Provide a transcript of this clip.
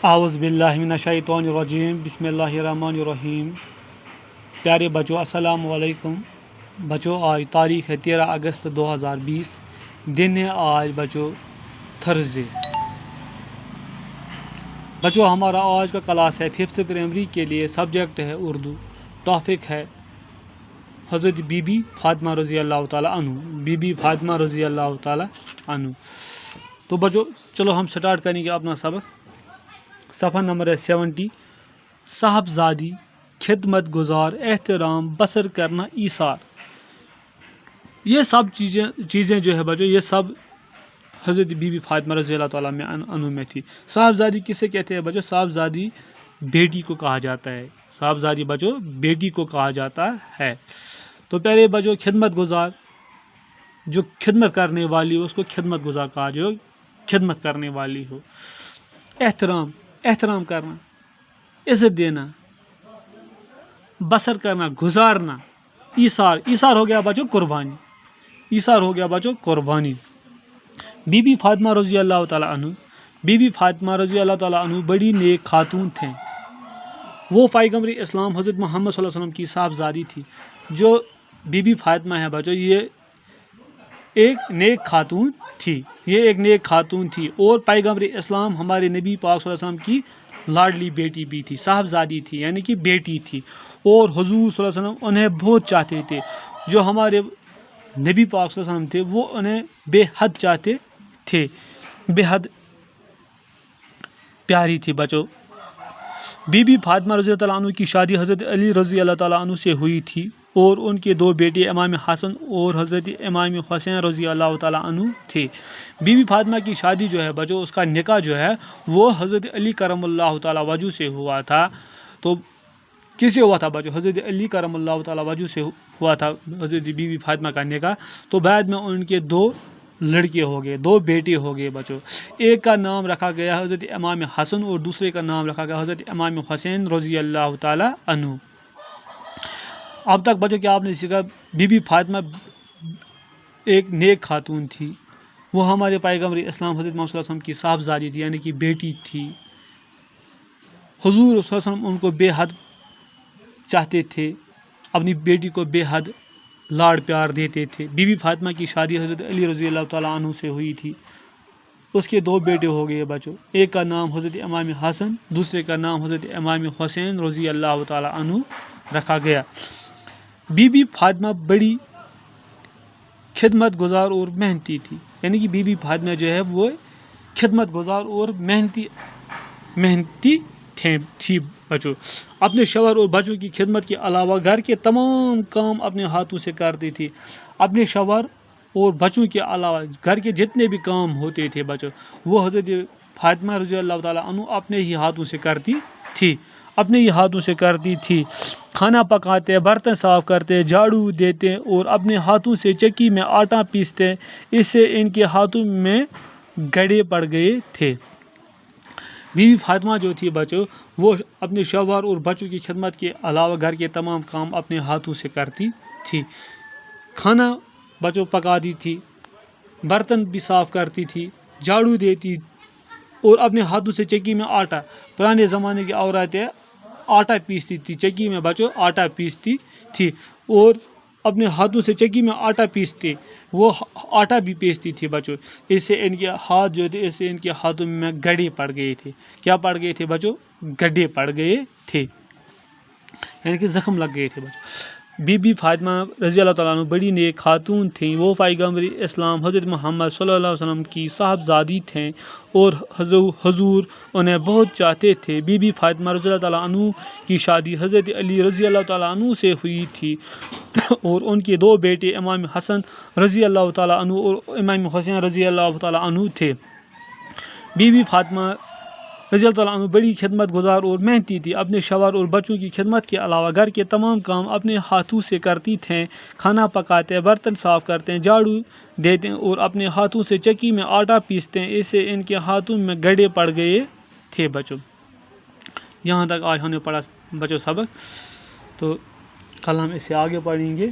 اعوذ باللہ من الشیطان الرجیم بسم اللہ الرحمن الرحیم۔ پیارے بچوں السلام علیکم۔ بچوں آج تاریخ ہے 13 اگست 2020، دن ہے آج بچوں تھرسڈے۔ بچوں ہمارا آج کا کلاس ہے 5th پرائمری کے لیے، سبجیکٹ ہے اردو، ٹاپک ہے حضرت بی بی فاطمہ رضی اللہ تعالیٰ عنہ، بی بی فاطمہ رضی اللہ تعالیٰ عنہ۔ تو بچوں چلو ہم سٹارٹ کریں گے اپنا سبق۔ صفحہ نمبر ہے 70۔ صاحبزادی، خدمت گزار، احترام، بسر کرنا، ایثار، یہ سب چیزیں جو ہے بچوں یہ سب حضرت بی بی فاطمہ رضی اللہ تعالیٰ عنہ میں تھی۔ صاحبزادی کسے کہتے ہیں بچوں؟ صاحبزادی بیٹی کو کہا جاتا ہے، صاحبزادی بچوں بیٹی کو کہا جاتا ہے۔ تو پہلے بچوں خدمت گزار، جو خدمت کرنے والی ہو اس کو خدمت گزار کہا، جو خدمت کرنے والی ہو۔ احترام کرنا، عزت دینا، بسر کرنا، گزارنا، ایثار ہو گیا بچوں قربانی، ایثار ہو گیا بچوں قربانی۔ بی بی فاطمہ رضی اللہ تعالیٰ عنہ، بی بی فاطمہ رضی اللہ تعالیٰ عنہ بڑی نیک خاتون تھیں۔ وہ پیغمبر اسلام حضرت محمد صلی اللہ علیہ وسلم کی صاحبزادی تھی۔ جو بی بی فاطمہ ہے بچوں یہ ایک نیک خاتون تھی، یہ ایک نیک خاتون تھی، اور پیغمبر اسلام ہمارے نبی پاک صلی اللہ علیہ وسلم کی لاڈلی بیٹی بھی تھی، صاحبزادی تھی یعنی کہ بیٹی تھی، اور حضور صلی اللہ علیہ وسلم انہیں بہت چاہتے تھے۔ جو ہمارے نبی پاک صلی اللہ علیہ وسلم تھے وہ انہیں بے حد چاہتے تھے، بے حد پیاری تھی بچوں۔ بی بی فاطمہ رضی اللہ عنہ کی شادی حضرت علی رضی اللہ تعالیٰ عنہ سے ہوئی تھی، اور ان کے دو بیٹے امام حسن اور حضرت امام حسین رضی اللہ تعالیٰ عنہ تھے۔ بی بی فاطمہ کی شادی جو ہے بچوں اس کا نکاح جو ہے وہ حضرت علی کرم اللہ تعالیٰ وجہ سے ہوا تھا۔ تو کس سے ہوا تھا بچوں؟ حضرت علی کرم اللہ تعالیٰ وجہ سے ہوا تھا حضرت بی بی فاطمہ کا نکاح۔ تو بعد میں ان کے دو لڑکے ہو گئے، دو بیٹے ہو گئے بچوں۔ ایک کا نام رکھا گیا حضرت امام حسن اور دوسرے کا نام رکھا گیا حضرت امام حسین رضی اللہ تعالیٰ عنہ۔ اب تک بچوں کیا آپ نے سیکھا؟ بی بی فاطمہ ایک نیک خاتون تھی، وہ ہمارے پیغمبر اسلام حضرت محمد صلی اللہ علیہ وسلم کی صاحبزادی تھی یعنی کہ بیٹی تھی۔ حضور صلی اللہ علیہ وسلم ان کو بے حد چاہتے تھے، اپنی بیٹی کو بے حد لاڑ پیار دیتے تھے۔ بی بی فاطمہ کی شادی حضرت علی رضی اللہ تعالیٰ عنہ سے ہوئی تھی۔ اس کے دو بیٹے ہو گئے بچوں، ایک کا نام حضرت امام حسن، دوسرے کا نام حضرت امام حسین رضی اللہ تعالیٰ عنہ رکھا گیا۔ بی بی فاطمہ بڑی خدمت گزار اور محنتی تھی، یعنی کہ بی بی فاطمہ جو ہے وہ خدمت گزار اور محنتی تھی بچوں۔ اپنے شوہر اور بچوں کی خدمت کے علاوہ گھر کے تمام کام اپنے ہاتھوں سے کرتی تھی۔ اپنے شوہر اور بچوں کے علاوہ گھر کے جتنے بھی کام ہوتے تھے بچوں وہ حضرت فاطمہ رضی اللہ تعالیٰ عنہ اپنے ہی ہاتھوں سے کرتی تھی، اپنے ہی ہاتھوں سے کرتی تھی۔ کھانا پکاتے، برتن صاف کرتے، جھاڑو دیتے اور اپنے ہاتھوں سے چکی میں آٹا پیستے، اس سے ان کے ہاتھوں میں گڑھے پڑ گئے تھے۔ بی بی فاطمہ جو تھی بچوں وہ اپنے شوہر اور بچوں کی خدمت کے علاوہ گھر کے تمام کام اپنے ہاتھوں سے کرتی تھی۔ کھانا بچوں پکاتی تھی، برتن بھی صاف کرتی تھی، جھاڑو دیتی اور اپنے ہاتھوں سے چکی میں آٹا، پرانے زمانے کی عورتیں آٹا پیستی تھی، چکی میں بچوں آٹا پیستی تھی، اور اپنے ہاتھوں سے چکی میں آٹا پیستے، وہ آٹا بھی پیستی تھی بچوں۔ اس سے ان کے ہاتھ جو تھے، اس سے ان کے ہاتھوں میں گڑھے پڑ گئے تھے۔ کیا پڑ گئے تھے بچوں؟ گڑھے پڑ گئے تھے، یعنی کہ زخم لگ گئے تھے بچوں۔ بی بی فاطمہ رضی اللہ تعالیٰ عنہ بڑی نیک خاتون تھیں، وہ پیغمبر اسلام حضرت محمد صلی اللہ علیہ وسلم کی صاحبزادی تھیں، اور حضور انہیں بہت چاہتے تھے۔ بی بی فاطمہ رضی اللہ تعالیٰ عنہ کی شادی حضرت علی رضی اللہ تعالیٰ عنہ سے ہوئی تھی، اور ان کے دو بیٹے امام حسن رضی اللہ تعالیٰ عنہ اور امام حسین رضی اللہ تعالیٰ عنہ تھے۔ بی بی فاطمہ رضی اللہ تعالیٰ عنہ بڑی خدمت گزار اور محنتی تھی۔ اپنے شوہر اور بچوں کی خدمت کے علاوہ گھر کے تمام کام اپنے ہاتھوں سے کرتی تھیں۔ کھانا پکاتے، برتن صاف کرتے، جھاڑو دیتے اور اپنے ہاتھوں سے چکی میں آٹا پیستے، اس سے ان کے ہاتھوں میں گڑھے پڑ گئے تھے بچوں۔ یہاں تک آج ہم نے پڑھا بچوں سبق، تو کل ہم اسے آگے پڑھیں گے۔